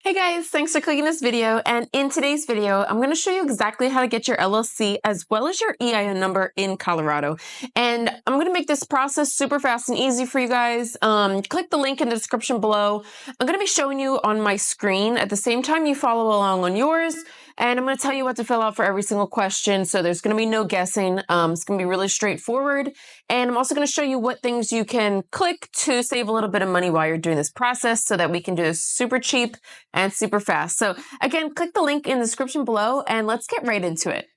Hey guys, thanks for clicking this video. And in today's video, I'm going to show you exactly how to get your LLC as well as your EIN number in Colorado. And I'm going to make this process super fast and easy for you guys. Click the link in the description below. I'm going to be showing you on my screen at the same time you follow along on yours. And I'm going to tell you what to fill out for every single question. So there's going to be no guessing. It's going to be really straightforward. And I'm also going to show you what things you can click to save a little bit of money while you're doing this process so that we can do this super cheap and super fast. So again, click the link in the description below and let's get right into it.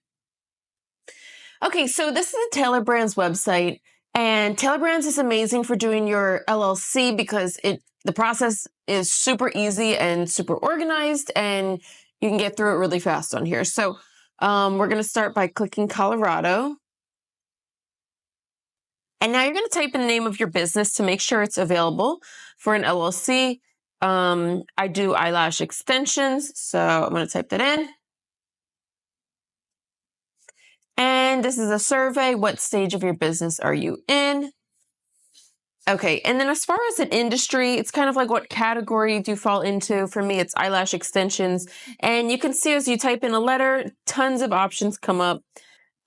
Okay, so this is the Tailor Brands website, and Tailor Brands is amazing for doing your LLC because the process is super easy and super organized, and you can get through it really fast on here. So we're going to start by clicking Colorado. And now you're going to type in the name of your business to make sure it's available for an LLC. I do eyelash extensions, so I'm going to type that in. And this is a survey. What stage of your business are you in? Okay, and then as far as an industry, it's kind of like what category do you fall into. For me, it's eyelash extensions. And you can see as you type in a letter, tons of options come up.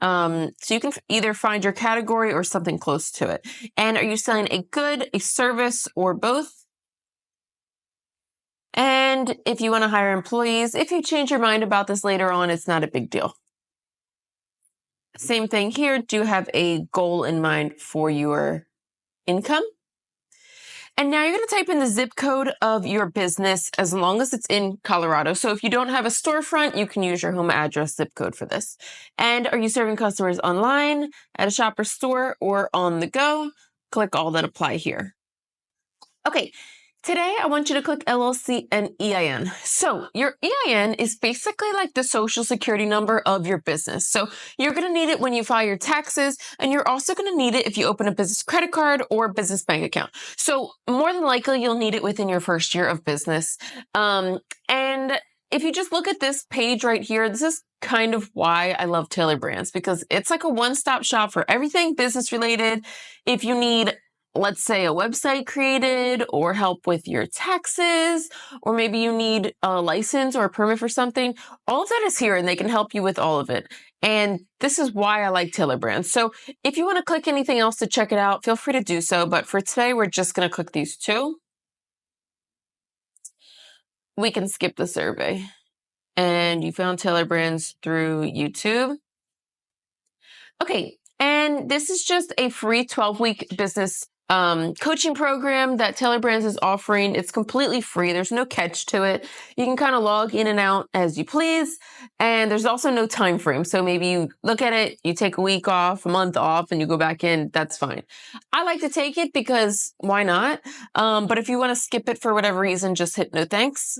So you can either find your category or something close to it. And are you selling a good, a service, or both? And if you want to hire employees, if you change your mind about this later on, it's not a big deal. Same thing here. Do you have a goal in mind for your income? And now you're going to type in the zip code of your business as long as it's in Colorado. So if you don't have a storefront, you can use your home address zip code for this. And are you serving customers online, at a shop or store, or on the go? Click all that apply here. Okay. Today, I want you to click LLC and EIN. So your EIN is basically like the social security number of your business. So you're going to need it when you file your taxes, and you're also going to need it if you open a business credit card or business bank account. So more than likely, you'll need it within your first year of business. And if you just look at this page right here, this is kind of why I love Tailor Brands, because it's like a one-stop shop for everything business related. If you need, let's say, a website created or help with your taxes, or maybe you need a license or a permit for something, all of that is here and they can help you with all of it. And this is why I like Tailor Brands. So if you want to click anything else to check it out, feel free to do so. But for today, we're just going to click these two. We can skip the survey. And you found Tailor Brands through YouTube. Okay, and this is just a free 12-week business coaching program that Tailor Brands is offering. It's completely free. There's no catch to it. You can kind of log in and out as you please. And there's also no time frame. So maybe you look at it, you take a week off, a month off, and you go back in. That's fine. I like to take it because why not? But if you want to skip it for whatever reason, just hit no thanks.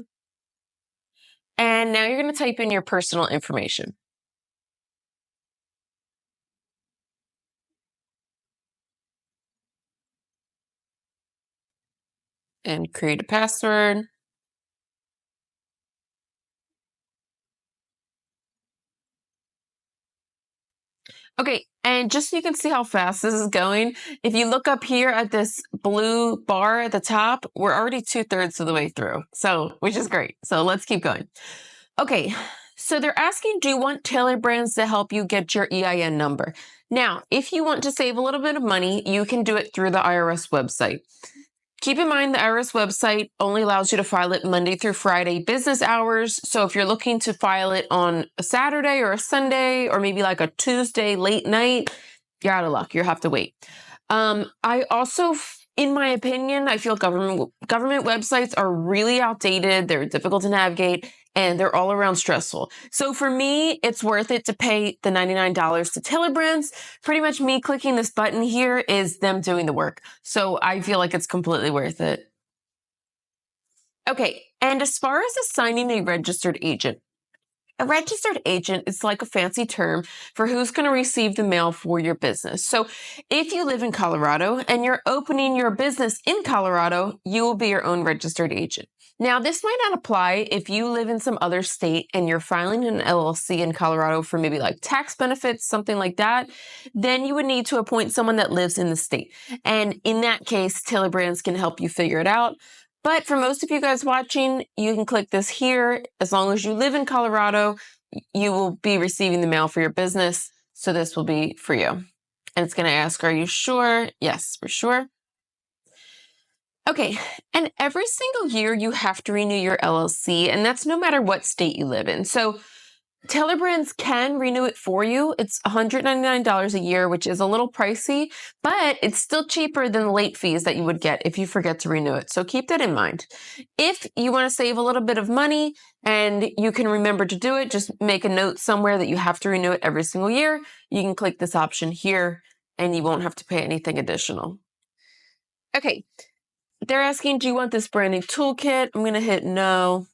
And now you're going to type in your personal information. And create a password. Okay, and just so you can see how fast this is going, if you look up here at this blue bar at the top, we're already 2/3 of the way through, which is great. So let's keep going. Okay, so they're asking, do you want Tailor Brands to help you get your EIN number? Now, if you want to save a little bit of money, you can do it through the IRS website. Keep in mind the IRS website only allows you to file it Monday through Friday business hours. So if you're looking to file it on a Saturday or a Sunday or maybe like a Tuesday late night, you're out of luck. You'll have to wait. I also, in my opinion, I feel government websites are really outdated. They're difficult to navigate, and they're all around stressful. So for me, it's worth it to pay the $99 to Tailor Brands. Pretty much me clicking this button here is them doing the work. So I feel like it's completely worth it. Okay, and as far as assigning a registered agent, a registered agent is like a fancy term for who's going to receive the mail for your business. So if you live in Colorado and you're opening your business in Colorado, you will be your own registered agent. Now, this might not apply if you live in some other state and you're filing an LLC in Colorado for maybe like tax benefits, something like that. Then you would need to appoint someone that lives in the state. And in that case, Tailor Brands can help you figure it out. But for most of you guys watching, you can click this here. As long as you live in Colorado, you will be receiving the mail for your business. So this will be for you. And it's going to ask, are you sure? Yes, we're sure. Okay, and every single year you have to renew your LLC, and that's no matter what state you live in. So Tailor Brands can renew it for you. It's $199 a year, which is a little pricey, but it's still cheaper than the late fees that you would get if you forget to renew it. So keep that in mind. If you want to save a little bit of money and you can remember to do it, just make a note somewhere that you have to renew it every single year. You can click this option here and you won't have to pay anything additional. Okay, they're asking, do you want this branding toolkit? I'm going to hit no.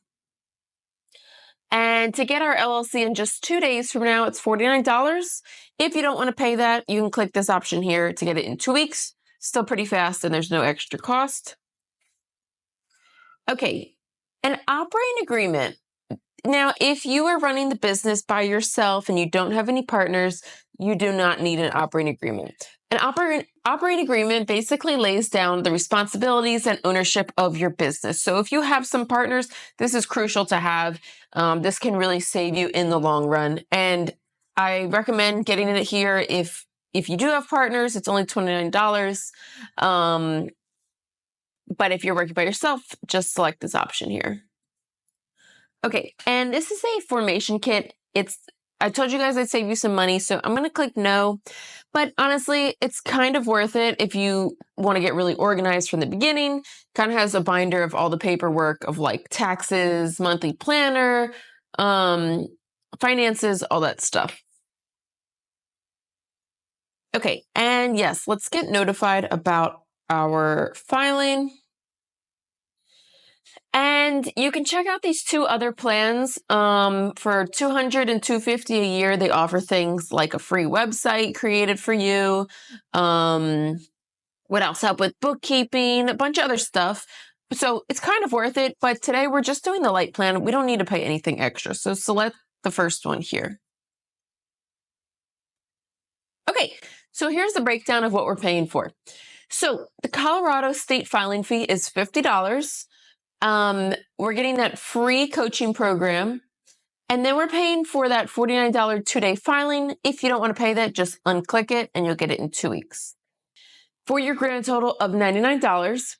And to get our LLC in just 2 days from now, it's $49. If you don't want to pay that, you can click this option here to get it in 2 weeks. Still pretty fast and there's no extra cost. Okay, an operating agreement. Now, if you are running the business by yourself and you don't have any partners, you do not need an operating agreement. An operating agreement basically lays down the responsibilities and ownership of your business. So if you have some partners, this is crucial to have. This can really save you in the long run. And I recommend getting it here if you do have partners. It's only $29. But if you're working by yourself, just select this option here. Okay, and this is a formation kit. I told you guys I'd save you some money, so I'm going to click no. But honestly, it's kind of worth it if you want to get really organized from the beginning. Kind of has a binder of all the paperwork of like taxes, monthly planner, finances, all that stuff. Okay, and yes, let's get notified about our filing. And you can check out these 2 other plans. For $200 and $250 a year, they offer things like a free website created for you. What else? Help with bookkeeping, a bunch of other stuff. So it's kind of worth it. But today we're just doing the light plan. We don't need to pay anything extra. So select the first one here. Okay, so here's the breakdown of what we're paying for. So the Colorado state filing fee is $50. We're getting that free coaching program, and then we're paying for that $49 2-day filing. If you don't want to pay that, just unclick it and you'll get it in 2 weeks. For your grand total of $99,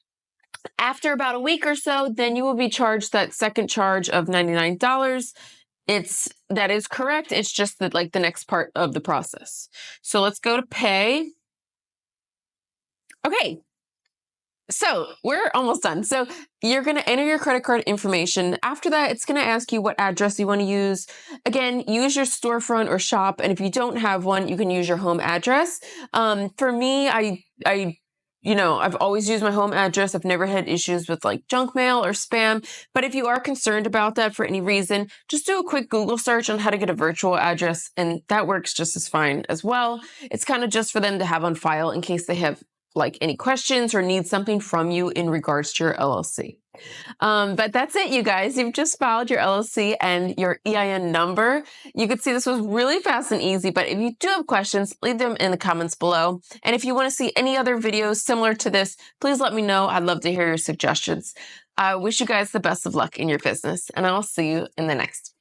after about a week or so, then you will be charged that second charge of $99. That is correct. It's just that like the next part of the process. So let's go to pay. Okay. So we're almost done. So you're going to enter your credit card information. After that, it's going to ask you what address you want to use. Again, use your storefront or shop. And if you don't have one, you can use your home address. For me, I've always used my home address. I've never had issues with like junk mail or spam. But if you are concerned about that for any reason, just do a quick Google search on how to get a virtual address. And that works just as fine as well. It's kind of just for them to have on file in case they have like any questions or need something from you in regards to your LLC. But that's it, you guys. You've just filed your LLC and your EIN number. You could see this was really fast and easy, but if you do have questions, leave them in the comments below. And if you want to see any other videos similar to this, please let me know. I'd love to hear your suggestions. I wish you guys the best of luck in your business, and I'll see you in the next